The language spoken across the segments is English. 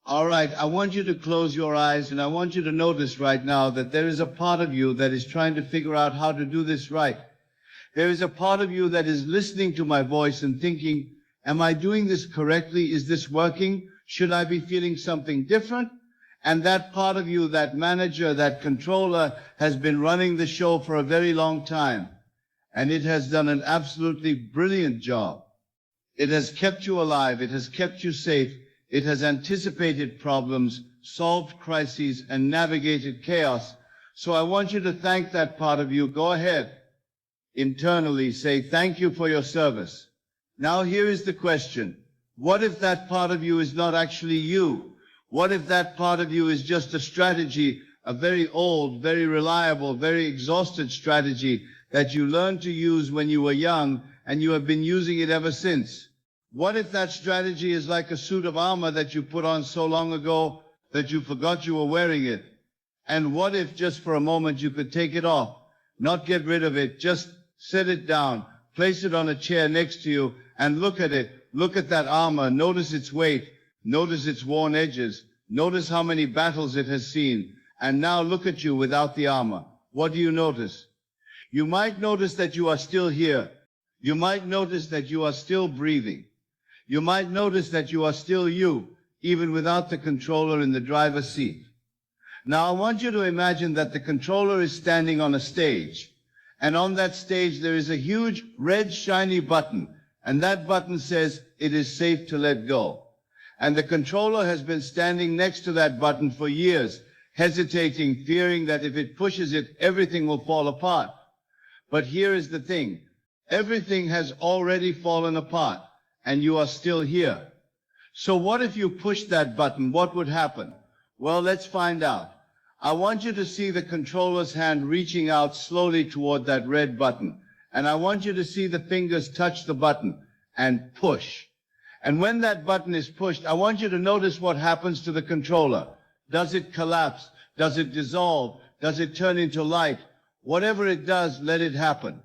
All right, I want you to close your eyes and I want you to notice right now that there is a part of you that is trying to figure out how to do this right. There is a part of you that is listening to my voice and thinking, am I doing this correctly? Is this working? Should I be feeling something different? And that part of you, that manager, that controller, has been running the show for a very long time. And it has done an absolutely brilliant job. It has kept you alive. It has kept you safe. It has anticipated problems, solved crises, and navigated chaos. So I want you to thank that part of you. Go ahead. Internally say, thank you for your service. Now here is the question. What if that part of you is not actually you? What if that part of you is just a strategy, a very old, very reliable, very exhausted strategy that you learned to use when you were young and you have been using it ever since? What if that strategy is like a suit of armor that you put on so long ago that you forgot you were wearing it? And what if just for a moment you could take it off, not get rid of it, just set it down, place it on a chair next to you and look at it, look at that armor, notice its weight, notice its worn edges, notice how many battles it has seen, and now look at you without the armor. What do you notice? You might notice that you are still here. You might notice that you are still breathing. You might notice that you are still you, even without the controller in the driver's seat. Now I want you to imagine that the controller is standing on a stage, and on that stage there is a huge red shiny button, and that button says it is safe to let go. And the controller has been standing next to that button for years, hesitating, fearing that if it pushes it, everything will fall apart. But here is the thing. Everything has already fallen apart, and you are still here. So what if you push that button? What would happen? Well, let's find out. I want you to see the controller's hand reaching out slowly toward that red button. And I want you to see the fingers touch the button and push. And when that button is pushed, I want you to notice what happens to the controller. Does it collapse? Does it dissolve? Does it turn into light? Whatever it does, let it happen.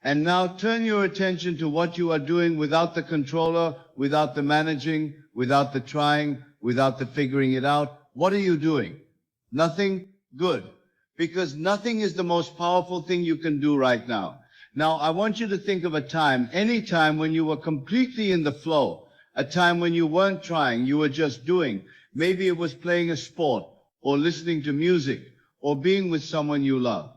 And now turn your attention to what you are doing without the controller, without the managing, without the trying, without the figuring it out. What are you doing? Nothing? Good. Because nothing is the most powerful thing you can do right now. Now, I want you to think of a time, any time when you were completely in the flow, a time when you weren't trying, you were just doing. Maybe it was playing a sport, or listening to music, or being with someone you love.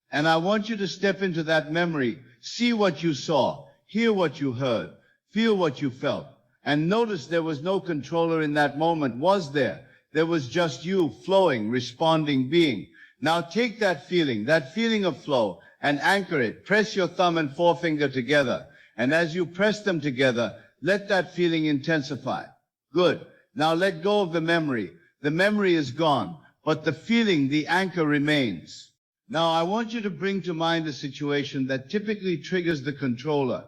And I want you to step into that memory, see what you saw, hear what you heard, feel what you felt. And notice there was no controller in that moment, was there? There was just you flowing, responding, being. Now take that feeling of flow, and anchor it. Press your thumb and forefinger together. And as you press them together, let that feeling intensify. Good. Now let go of the memory. The memory is gone, but the feeling, the anchor remains. Now I want you to bring to mind a situation that typically triggers the controller.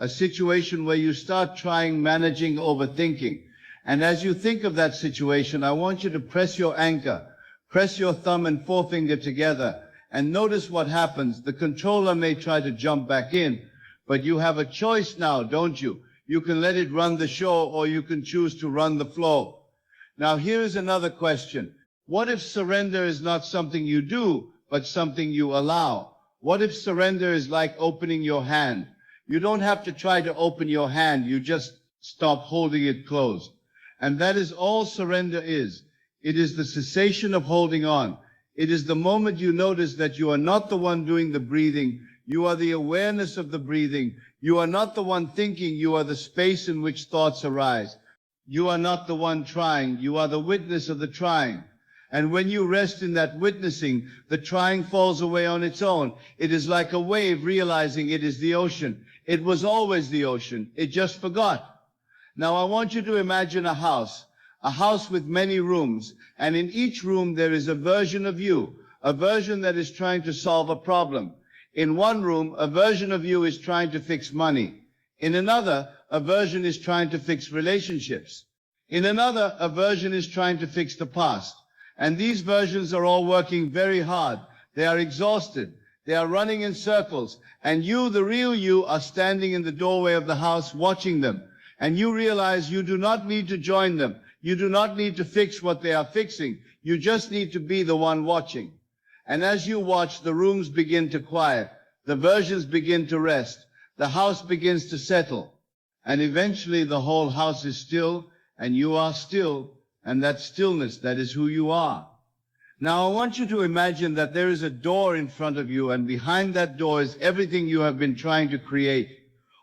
A situation where you start trying, managing, overthinking. And as you think of that situation, I want you to press your anchor. Press your thumb and forefinger together. And notice what happens. The controller may try to jump back in, but you have a choice now, don't you? You can let it run the show, or you can choose to run the flow. Now here is another question. What if surrender is not something you do, but something you allow? What if surrender is like opening your hand? You don't have to try to open your hand, you just stop holding it closed. And that is all surrender is. It is the cessation of holding on. It is the moment you notice that you are not the one doing the breathing, you are the awareness of the breathing. You are not the one thinking, you are the space in which thoughts arise. You are not the one trying, you are the witness of the trying. And when you rest in that witnessing, the trying falls away on its own. It is like a wave realizing it is the ocean. It was always the ocean, it just forgot. Now I want you to imagine a house with many rooms, and in each room there is a version of you, a version that is trying to solve a problem. In one room, a version of you is trying to fix money. In another, a version is trying to fix relationships. In another, a version is trying to fix the past. And these versions are all working very hard. They are exhausted. They are running in circles. And you, the real you, are standing in the doorway of the house watching them. And you realize you do not need to join them. You do not need to fix what they are fixing. You just need to be the one watching. And as you watch, the rooms begin to quiet. The versions begin to rest. The house begins to settle. And eventually the whole house is still, and you are still, and that stillness, that is who you are. Now I want you to imagine that there is a door in front of you, and behind that door is everything you have been trying to create.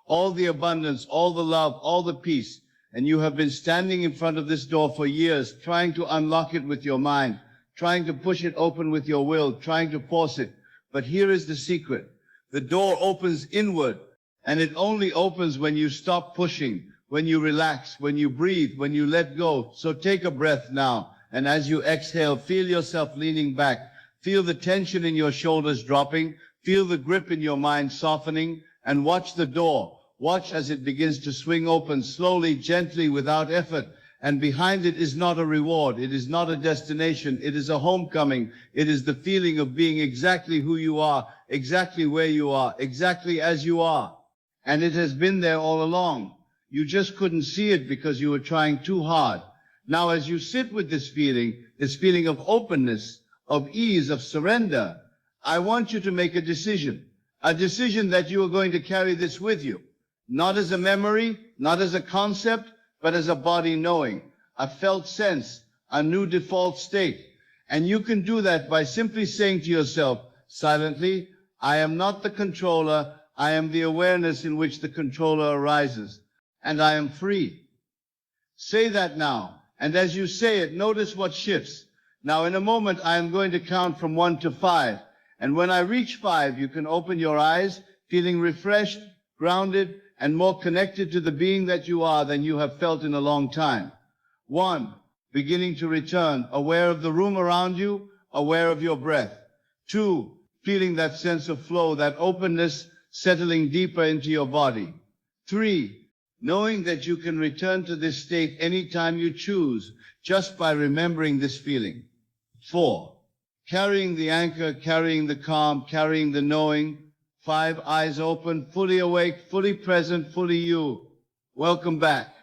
All the abundance, all the love, all the peace. And you have been standing in front of this door for years, trying to unlock it with your mind, trying to push it open with your will, trying to force it. But here is the secret. The door opens inward, and it only opens when you stop pushing, when you relax, when you breathe, when you let go. So take a breath now, and as you exhale, feel yourself leaning back. Feel the tension in your shoulders dropping. Feel the grip in your mind softening, and watch the door. Watch as it begins to swing open slowly, gently, without effort. And behind it is not a reward. It is not a destination. It is a homecoming. It is the feeling of being exactly who you are, exactly where you are, exactly as you are. And it has been there all along. You just couldn't see it because you were trying too hard. Now, as you sit with this feeling of openness, of ease, of surrender, I want you to make a decision that you are going to carry this with you. Not as a memory, not as a concept, but as a body knowing, a felt sense, a new default state. And you can do that by simply saying to yourself, silently, I am not the controller, I am the awareness in which the controller arises, and I am free. Say that now, and as you say it, notice what shifts. Now in a moment, I am going to count from 1 to 5, and when I reach 5, you can open your eyes, feeling refreshed, grounded, and more connected to the being that you are than you have felt in a long time. 1, beginning to return, aware of the room around you, aware of your breath. 2, feeling that sense of flow, that openness settling deeper into your body. 3, knowing that you can return to this state anytime you choose, just by remembering this feeling. 4, carrying the anchor, carrying the calm, carrying the knowing. 5, eyes open, fully awake, fully present, fully you. Welcome back.